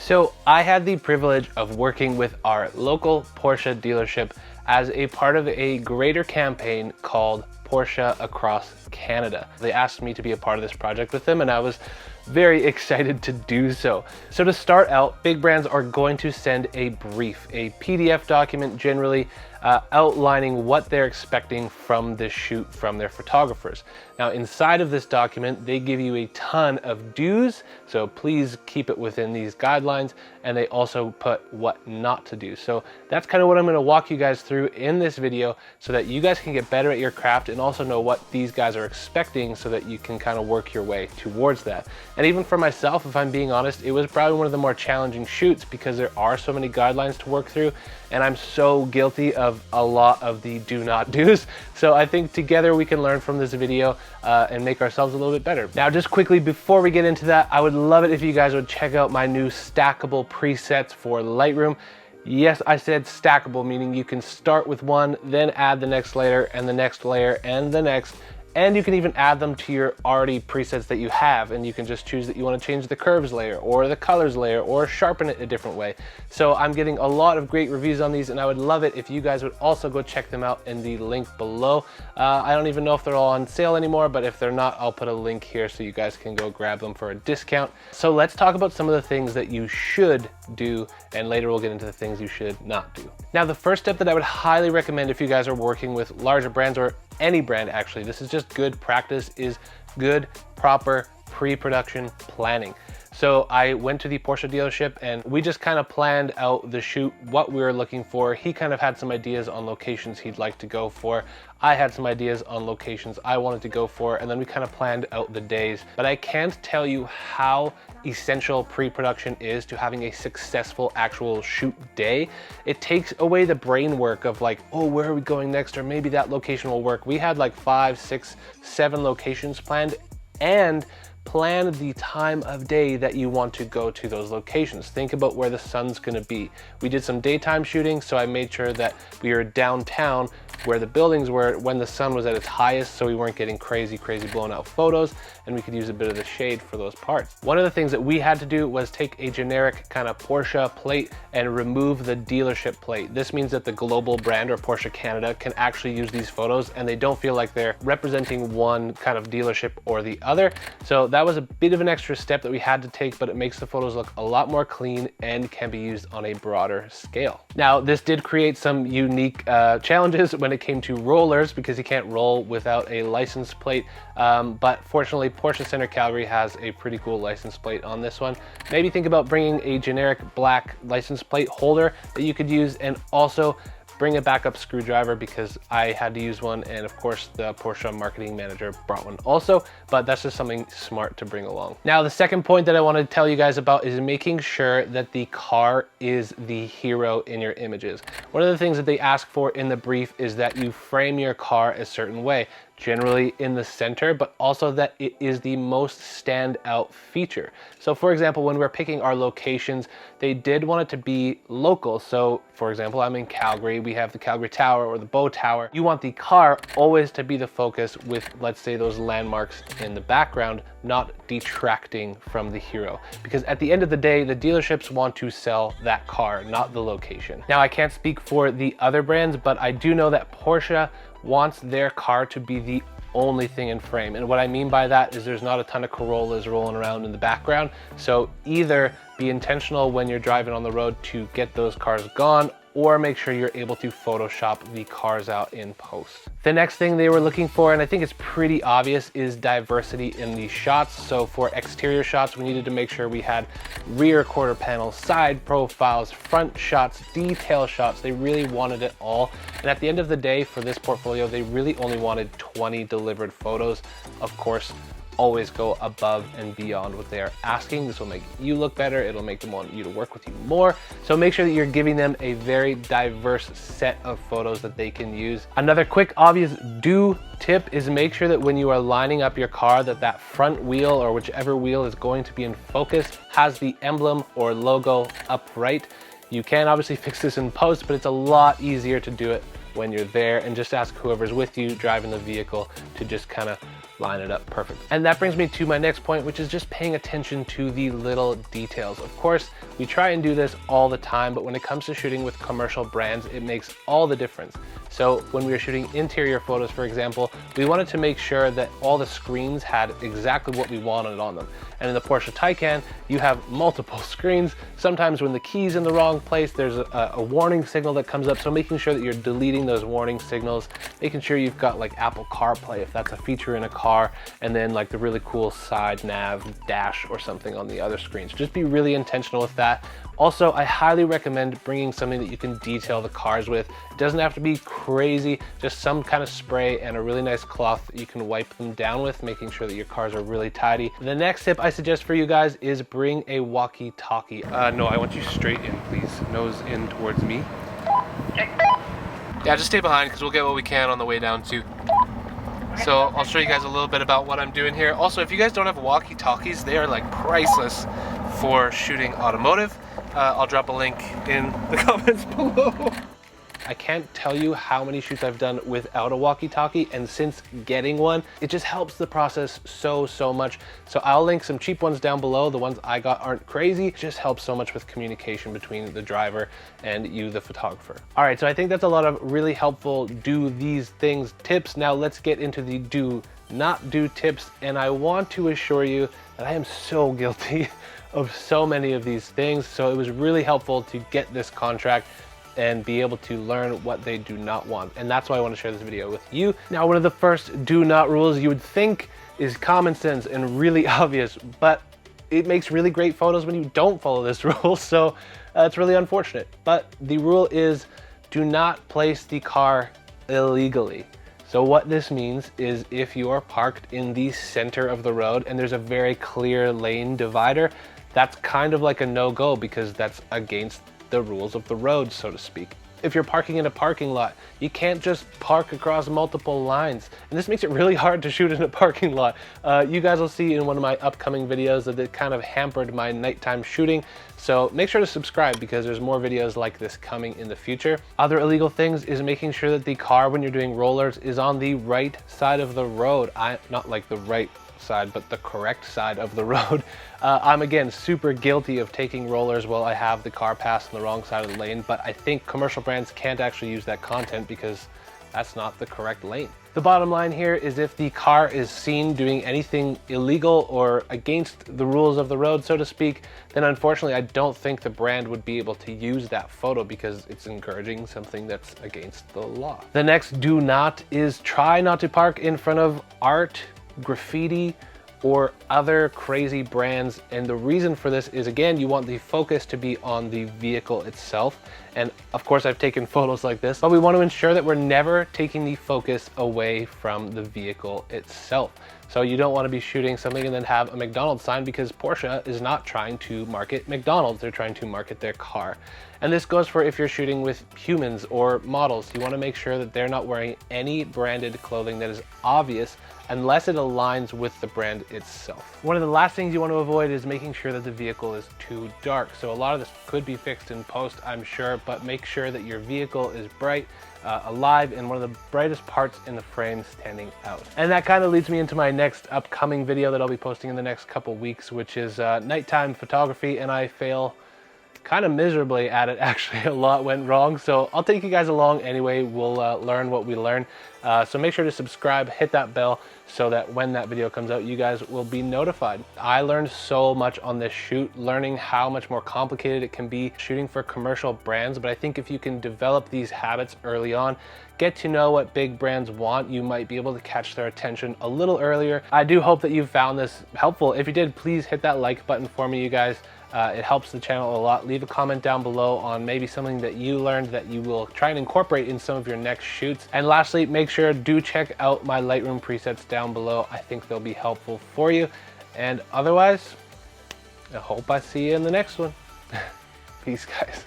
So I had the privilege of working with our local Porsche dealership as a part of a greater campaign called Porsche Across Canada. They asked me to be a part of this project with them, and I was very excited to do so. So to start out, big brands are going to send a brief, a PDF document generally, outlining what they're expecting from this shoot from their photographers. Now inside of this document, they give you a ton of do's, so please keep it within these guidelines, and they also put what not to do. So that's kind of what I'm going to walk you guys through in this video so that you guys can get better at your craft and also know what these guys are expecting so that you can kind of work your way towards that. And even for myself, if I'm being honest, it was probably one of the more challenging shoots because there are so many guidelines to work through, and I'm so guilty of a lot of the do not do's. So I think together we can learn from this video and make ourselves a little bit better. Now, just quickly before we get into that, I would love it if you guys would check out my new stackable presets for Lightroom. Yes, I said stackable, meaning you can start with one, then add the next layer and the next layer and the next. And you can even add them to your already presets that you have, and you can just choose that you want to change the curves layer or the colors layer or sharpen it a different way. So I'm getting a lot of great reviews on these, and I would love it if you guys would also go check them out in the link below. I don't even know if they're all on sale anymore, but if they're not, I'll put a link here so you guys can go grab them for a discount. So let's talk about some of the things that you should do, and later we'll get into the things you should not do. Now, the first step that I would highly recommend if you guys are working with larger brands or any brand actually, this is just good practice, is good, proper pre-production planning. So I went to the Porsche dealership and we just kind of planned out the shoot, what we were looking for. He kind of had some ideas on locations he'd like to go for. I had some ideas on locations I wanted to go for, and then we kind of planned out the days. But I can't tell you how essential pre-production is to having a successful actual shoot day. It takes away the brain work of like, oh, where are we going next? Or maybe that location will work. We had like 5, 6, 7 locations planned, and plan the time of day that you want to go to those locations. Think about where the sun's gonna be. We did some daytime shooting, so I made sure that we were downtown where the buildings were when the sun was at its highest, so we weren't getting crazy blown out photos, and we could use a bit of the shade for those parts. One of the things that we had to do was take a generic kind of Porsche plate and remove the dealership plate. This means that the global brand or Porsche Canada can actually use these photos and they don't feel like they're representing one kind of dealership or the other. So that was a bit of an extra step that we had to take, but it makes the photos look a lot more clean and can be used on a broader scale. Now, this did create some unique challenges when it came to rollers, because you can't roll without a license plate. But fortunately, Porsche Center Calgary has a pretty cool license plate on this one. Maybe think about bringing a generic black license plate holder that you could use, and also bring a backup screwdriver, because I had to use one, and of course the Porsche marketing manager brought one also, but that's just something smart to bring along. Now, the second point that I want to tell you guys about is making sure that the car is the hero in your images. One of the things that they ask for in the brief is that you frame your car a certain way, generally in the center, but also that it is the most standout feature. So for example, when we're picking our locations, they did want it to be local. So for example, I'm in Calgary, we have the Calgary Tower or the Bow Tower. You want the car always to be the focus with, let's say, those landmarks in the background, not detracting from the hero. Because at the end of the day, the dealerships want to sell that car, not the location. Now, I can't speak for the other brands, but I do know that Porsche wants their car to be the only thing in frame. And what I mean by that is there's not a ton of Corollas rolling around in the background. So either be intentional when you're driving on the road to get those cars gone, or make sure you're able to Photoshop the cars out in post. The next thing they were looking for, and I think it's pretty obvious, is diversity in the shots. So for exterior shots, we needed to make sure we had rear quarter panels, side profiles, front shots, detail shots. They really wanted it all. And at the end of the day, for this portfolio, they really only wanted 20 delivered photos. Of course, always go above and beyond what they are asking. This will make you look better. It'll make them want you to work with you more. So make sure that you're giving them a very diverse set of photos that they can use. Another quick, obvious do tip is make sure that when you are lining up your car, that front wheel or whichever wheel is going to be in focus has the emblem or logo upright. You can obviously fix this in post, but it's a lot easier to do it when you're there, and just ask whoever's with you driving the vehicle to just kind of line it up perfect. And that brings me to my next point, which is just paying attention to the little details. Of course, we try and do this all the time, but when it comes to shooting with commercial brands, it makes all the difference. So when we were shooting interior photos, for example, we wanted to make sure that all the screens had exactly what we wanted on them. And in the Porsche Taycan, you have multiple screens. Sometimes when the key's in the wrong place, there's a warning signal that comes up. So making sure that you're deleting those warning signals, making sure you've got like Apple CarPlay, if that's a feature in a car, and then like the really cool side nav dash or something on the other screens. Just be really intentional with that. Also, I highly recommend bringing something that you can detail the cars with. It doesn't have to be crazy, just some kind of spray and a really nice cloth that you can wipe them down with, making sure that your cars are really tidy. The next tip I suggest for you guys is bring a walkie-talkie. No, I want you straight in, please. Nose in towards me. Yeah, just stay behind because we'll get what we can on the way down too. So I'll show you guys a little bit about what I'm doing here. Also, if you guys don't have walkie-talkies, they are like priceless for shooting automotive. I'll drop a link in the comments below. I can't tell you how many shoots I've done without a walkie-talkie, and since getting one, it just helps the process so much. So I'll link some cheap ones down below. The ones I got aren't crazy. It just helps so much with communication between the driver and you, the photographer. All right, so I think that's a lot of really helpful do these things tips. Now let's get into the do not do tips, and I want to assure you that I am so guilty of so many of these things. So it was really helpful to get this contract and be able to learn what they do not want. And that's why I want to share this video with you. Now, one of the first do not rules you would think is common sense and really obvious, but it makes really great photos when you don't follow this rule. So it's really unfortunate. But the rule is do not place the car illegally. So what this means is if you are parked in the center of the road and there's a very clear lane divider, that's kind of like a no-go because that's against the rules of the road, so to speak. If you're parking in a parking lot, you can't just park across multiple lines. And this makes it really hard to shoot in a parking lot. You guys will see in one of my upcoming videos that it kind of hampered my nighttime shooting. So make sure to subscribe because there's more videos like this coming in the future. Other illegal things is making sure that the car, when you're doing rollers, is on the right side of the road. Not like the right side, but the correct side of the road. I'm again super guilty of taking rollers while I have the car pass on the wrong side of the lane, but I think commercial brands can't actually use that content because that's not the correct lane. The bottom line here is if the car is seen doing anything illegal or against the rules of the road, so to speak, then unfortunately I don't think the brand would be able to use that photo because it's encouraging something that's against the law. The next do not is try not to park in front of art, graffiti, or other crazy brands. And the reason for this is, again, you want the focus to be on the vehicle itself. And of course, I've taken photos like this, but we want to ensure that we're never taking the focus away from the vehicle itself. So you don't want to be shooting something and then have a McDonald's sign because Porsche is not trying to market McDonald's, they're trying to market their car. And this goes for if you're shooting with humans or models. You want to make sure that they're not wearing any branded clothing that is obvious unless it aligns with the brand itself. One of the last things you want to avoid is making sure that the vehicle is too dark. So a lot of this could be fixed in post, I'm sure, but make sure that your vehicle is bright, alive, and one of the brightest parts in the frame standing out. And that kind of leads me into my next upcoming video that I'll be posting in the next couple weeks, which is nighttime photography, and I fail kind of miserably at it. Actually, a lot went wrong, so I'll take you guys along anyway. We'll learn what we learn. So make sure to subscribe, hit that bell so that when that video comes out, you guys will be notified. I learned so much on this shoot, learning how much more complicated it can be shooting for commercial brands. But I think if you can develop these habits early on, get to know what big brands want, you might be able to catch their attention a little earlier. I do hope that you found this helpful. If you did, please hit that like button for me, you guys. It helps the channel a lot. Leave a comment down below on maybe something that you learned that you will try and incorporate in some of your next shoots. And lastly, make sure to check out my Lightroom presets down below. I think they'll be helpful for you. And otherwise, I hope I see you in the next one. Peace, guys.